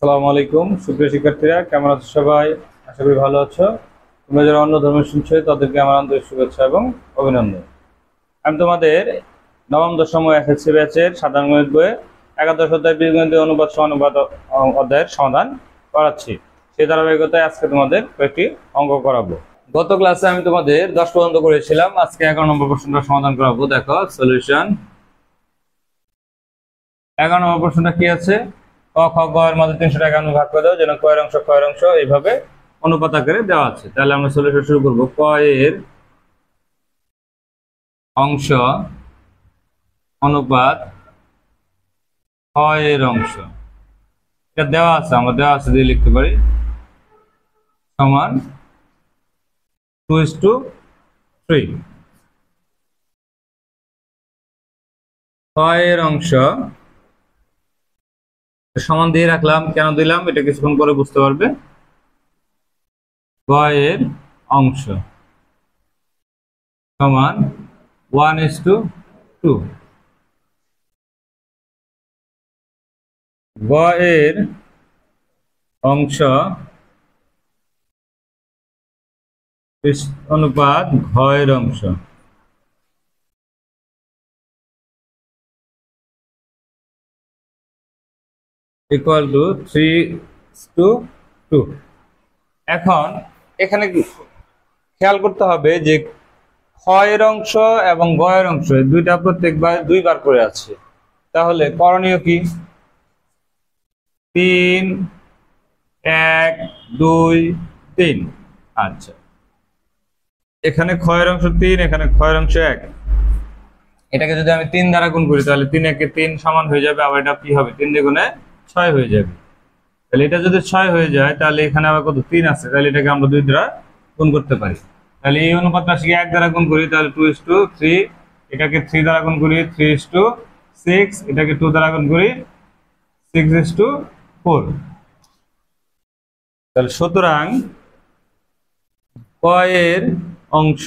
আসসালামু আলাইকুম সুপ্রিয় শিক্ষার্থীরা, কেমন আছো সবাই? আশা করি ভালো আছো। তোমরা যারা অন্য ধর্মের শুনছো তাদেরকে আমার আন্তরিক শুভেচ্ছা এবং অভিনন্দন। আমি তোমাদের নবম দশম এসএসসি ব্যাচের সাধারণ গণিত বইয়ে একাদশ অধ্যায় বীজগণিত অনুপাত সমানুপাত অধ্যায়ের সমাধান করাচ্ছি। সেই ধারাবাহিকতায় আজকে তোমাদের কয়েকটি অঙ্ক করাবো। গত ক্লাসে আমি তোমাদের 10 পর্যন্ত করেছিলাম, আজকে 11 নম্বর প্রশ্নটা সমাধান করাবো। দেখো সলিউশন। 11 নম্বর প্রশ্নটা কি আছে? ক খ গ এর মধ্যে 300 টাকা ভাগ করে দাও, যেন ক এর অংশ এইভাবে অনুপাত আকারে দেওয়া আছে। তাহলে আমরা সলিউশন শুরু করব। ক এর অংশ অনুপাত খ এর অংশ, এটা দেওয়া আছে, আমরা দেওয়া আছে দিয়ে লিখতে পারি সমান 2:3। খ এর অংশ সমান দিয়ে রাখলাম, কেন দিলাম এটা কিছুক্ষণ পরে বুঝতে পারবে। গ এর অংশ সমান 1:2। গ এর অংশ অনুপাত ঘ এর অংশ ইকুয়াল টু 3:2। এখন এখানে খেয়াল করতে হবে যে খ এর অংশ এবং গ এর অংশ দুইটা প্রত্যেকবার দুইবার করে আছে। তাহলে করণীয় কি? 3 1 2 3। আচ্ছা, এখানে খ এর অংশ 3, এখানে খ এর অংশ 1। এটাকে যদি আমি 3 দ্বারা গুণ করি তাহলে 3 একে 3 সমান হয়ে যাবে। আবার এটা কি হবে? 3 দ্বিগুণে 6 হয়ে যাবে। তাহলে এটা যদি 6 হয়ে যায় তাহলে এখানে আবার কত 3 আছে, তাহলে এটাকে আমরা 2 দ্বারা গুণ করতে পারি। তাহলে এই অনুপাত রাশিকে 1 দ্বারা গুণ করি তাহলে 2:3, এটাকে 3 দ্বারা গুণ করি 3:6, এটাকে 2 দ্বারা গুণ করি 6:4। তাহলে সুতরাং ক এর অংশ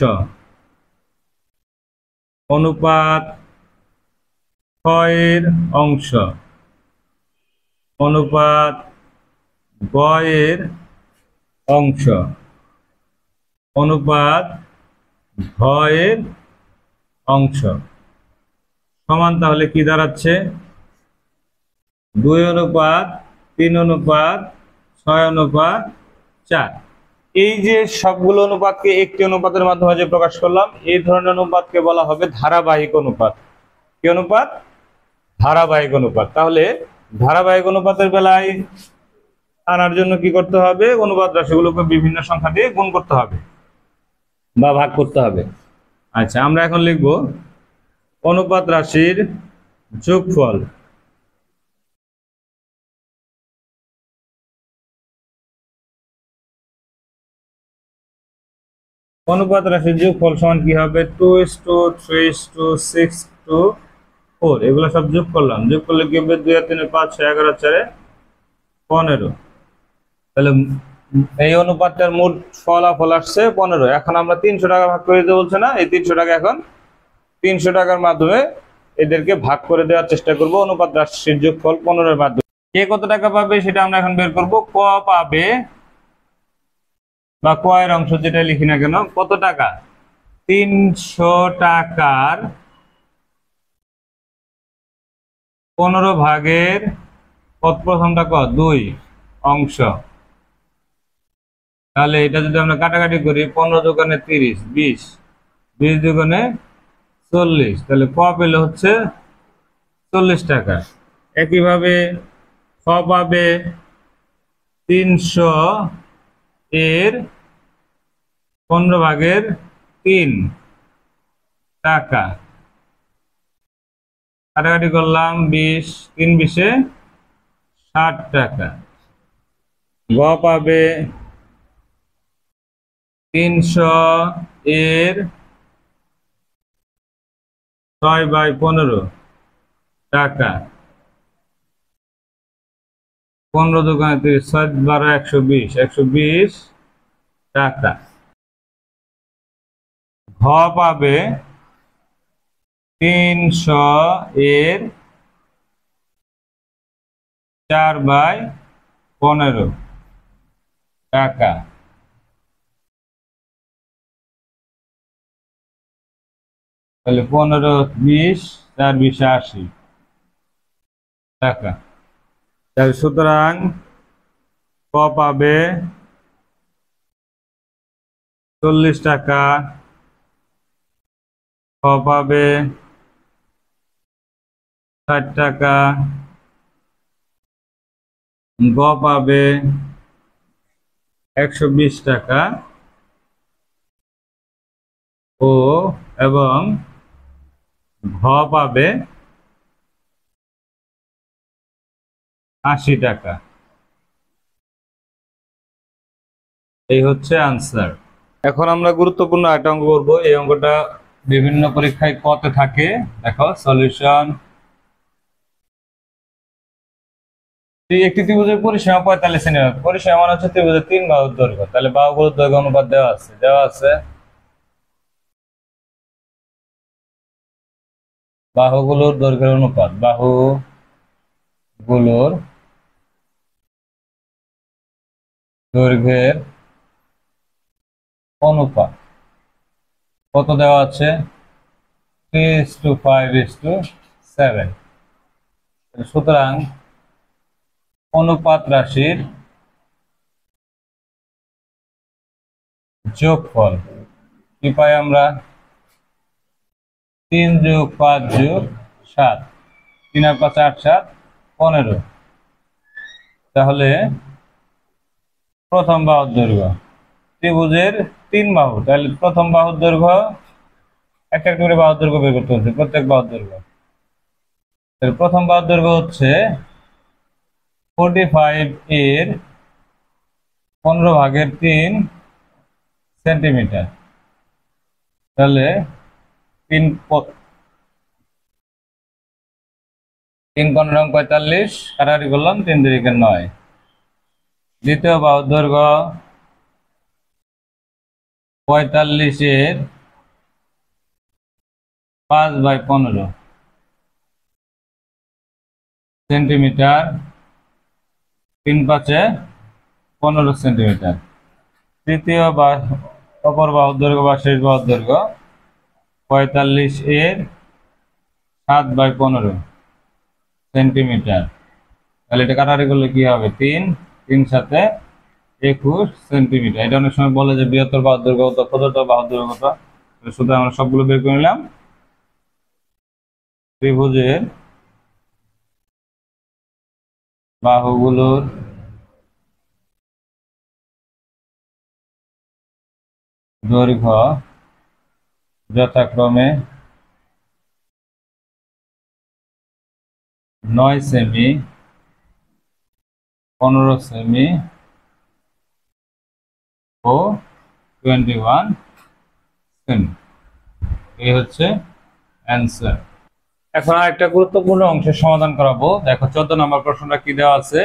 অনুপাত খ এর অংশ অনুপাত গ এর অংশ অনুপাত ঘ এর অংশ সমান তাহলে কি দাঁড়াচ্ছে? 2:3:6:4। এই যে সবগুলো অনুপাতকে একটি অনুপাতের মাধ্যমে যে প্রকাশ করলাম, এই ধরনের অনুপাতকে বলা হবে ধারাবাহিক অনুপাত। কি অনুপাত? ধারাবাহিক অনুপাত। তাহলে ধারাবাহিক অনুপাতের বেলায় আনার জন্য কি করতে হবে? অনুপাত রাশিগুলোকে বিভিন্ন সংখ্যা দিয়ে গুণ করতে হবে বা ভাগ করতে হবে। আচ্ছা, আমরা এখন লিখব অনুপাত রাশির যোগফল। অনুপাত রাশির যোগফল সমান কি হবে? 2:3:6:4। এগুলো সব যোগ করলাম, যোগ করলে কি হবে? 2 আর 3 5 6 11 4 15। তাহলে এই অনুপাতটার মোট ফলাফল আসছে 15। এখন আমরা 300 টাকা ভাগ করে দিতে বলছে না? এই 300 টাকা এখন 300 টাকার মাধ্যমে এদেরকে ভাগ করে দেওয়ার চেষ্টা করব অনুপাত রাশির যোগফল 15 এর মাধ্যমে। কে কত টাকা পাবে সেটা আমরা এখন বের করব। ক পাবে বা ক এর অংশ যেটা লিখি না কেন, কত টাকা? 300 টাকার 15 ভাগের কত? প্রথমটা কত? 2 অংশ। তাহলে এটা যদি আমরা কাটাকাটি করি, 15 দোকানে 30, 20, 20 দোকানে 40, তাহলে ক পেলে হচ্ছে 40 টাকা। একইভাবে খ পাবে 300 এর 15 ভাগের 3 টাকা। কাটাকাটি করলাম, 20, 3 20-এ 60 টাকা। গ পাবে 300 এর 6/15 টাকা। 15 দোকানে 30, 6 12 120, 120 টাকা। ঘ পাবে 300 এর 4/15 15 টাকা। তাহলে 15 20 4 20 80 টাকা। তাহলে সুতরাং ক পাবে 40 টাকা, খ পাবে 60 টাকা, গ পাবে 120 টাকা এবং ঘ পাবে 80 টাকা। এই হচ্ছে আনসার। এখন আমরা গুরুত্বপূর্ণ একটা অঙ্ক করব। এই অঙ্কটা বিভিন্ন পরীক্ষায় কতে থাকে। দেখো সলিউশন। একটি ত্রিভুজের পরিসীমা 45 সেন্টিমিটার। পরিসীমা মানে হচ্ছে ত্রিভুজের 3 বাহুর দৈর্ঘ্য। তাহলে বাহুগুলোর দৈর্ঘ্য অনুপাত দেওয়া আছে বাহুগুলোর দৈর্ঘ্যের অনুপাত, বাহুগুলোর দৈর্ঘ্যের অনুপাত কত দেওয়া আছে? 3:5:7। সুতরাং অনুপাত রাশির যোগফল কি পাই আমরা? 3 + 5 + 7, 3 আর 5 8 7 15। তাহলে প্রথম বাহুর দৈর্ঘ্য, ত্রিভুজের 3 বাহু, তাহলে প্রথম বাহুর দৈর্ঘ্য একটা একটা করে বাহুর দৈর্ঘ্য বের করতে হচ্ছে, প্রত্যেক বাহুর দৈর্ঘ্য। তাহলে প্রথম বাহুর দৈর্ঘ্য হচ্ছে 45 এর 15/3 সেন্টিমিটার। তাহলে 3 15 45 কাটাকাটি করলাম, 3 3 9। দ্বিতীয় বাহুর দৈর্ঘ্য 45 এর 5/15 সেন্টিমিটার, 3 5 15 সেন্টিমিটার। তৃতীয় অপর বাহুর দৈর্ঘ্য বা শেষ বাহুর দৈর্ঘ্য 45 এর 7/15 সেন্টিমিটার। তাহলে এটা কাটাকাটি করলে কি হবে? 3 3 7 21 সেন্টিমিটার। এটা অনেক সময় বলে যে বৃহত্তর বাহুর দৈর্ঘ্য কত, ক্ষুদ্রতর বাহুর দৈর্ঘ্য কত। সুতরাং আমরা সবগুলো বের করে নিলাম। ত্রিভুজের বাহুগুলোর দৈর্ঘ্য যথাক্রমে 9 সেমি, 15 সেমি ও 21 সেমি। এই হচ্ছে অ্যান্সার। এখন আরেকটা গুরুত্বপূর্ণ অংশের সমাধান করাবো। দেখো 14 নম্বর প্রশ্নটা কি দেওয়া আছে?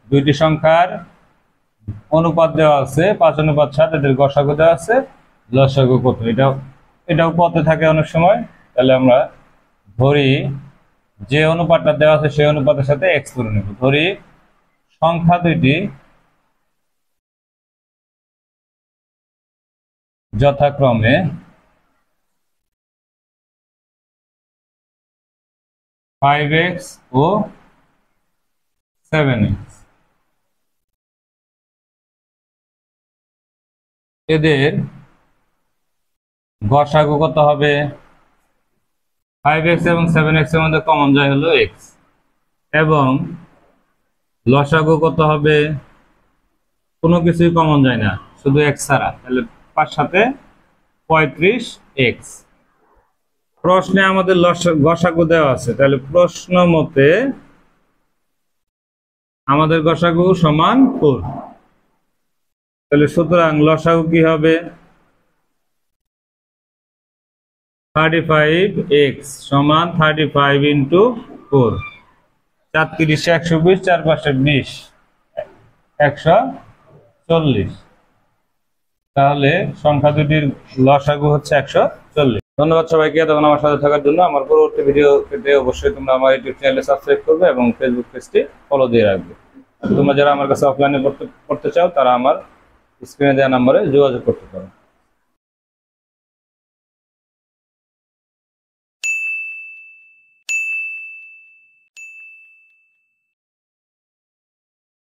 দুইটি সংখ্যার অনুপাত দেওয়া আছে 5:7, এদের গসাগু দেওয়া আছে, লসাগু কত। এটাও পথে থাকে অনেক সময়। তাহলে আমরা ধরি যে অনুপাতটা দেওয়া আছে সেই অনুপাতের সাথে এক্স করে নেব। ধরি সংখ্যা দুইটি যথাক্রমে 5x ও 7x। এদের গসাগু কত হবে? 5x এবং 7x এর মধ্যে কমন যায় হলো x, এবং লসাগু কত হবে? কোনো কিছুই কমন যায় না, শুধু x ছাড়া। তাহলে 5 সাথে 35x। প্রশ্নে আমাদের গসাগু দেওয়া আছে, তাহলে প্রশ্ন মতে আমাদের গসাগু সমান 4। তাহলে সুতরাং লসাগু কি হবে? 35x সমান 35 × 4, 4 × 120, 4 × 5 = 20, 140। তাহলে সংখ্যা দুটির লসাগু হচ্ছে 140। ধন্যবাদ সবাইকে এতক্ষণ আমার সাথে থাকার জন্য। আমার পরবর্তী ভিডিও পেতে অবশ্যই তোমরা আমার ইউটিউব চ্যানেলে সাবস্ক্রাইব করবে এবং ফেসবুক পেজটি ফলো দিয়ে রাখবে। আর তোমরা যারা আমার কাছে অফলাইনে পড়তে চাও তারা আমার স্ক্রিনে দেওয়া নম্বরে যোগাযোগ করতে পারো।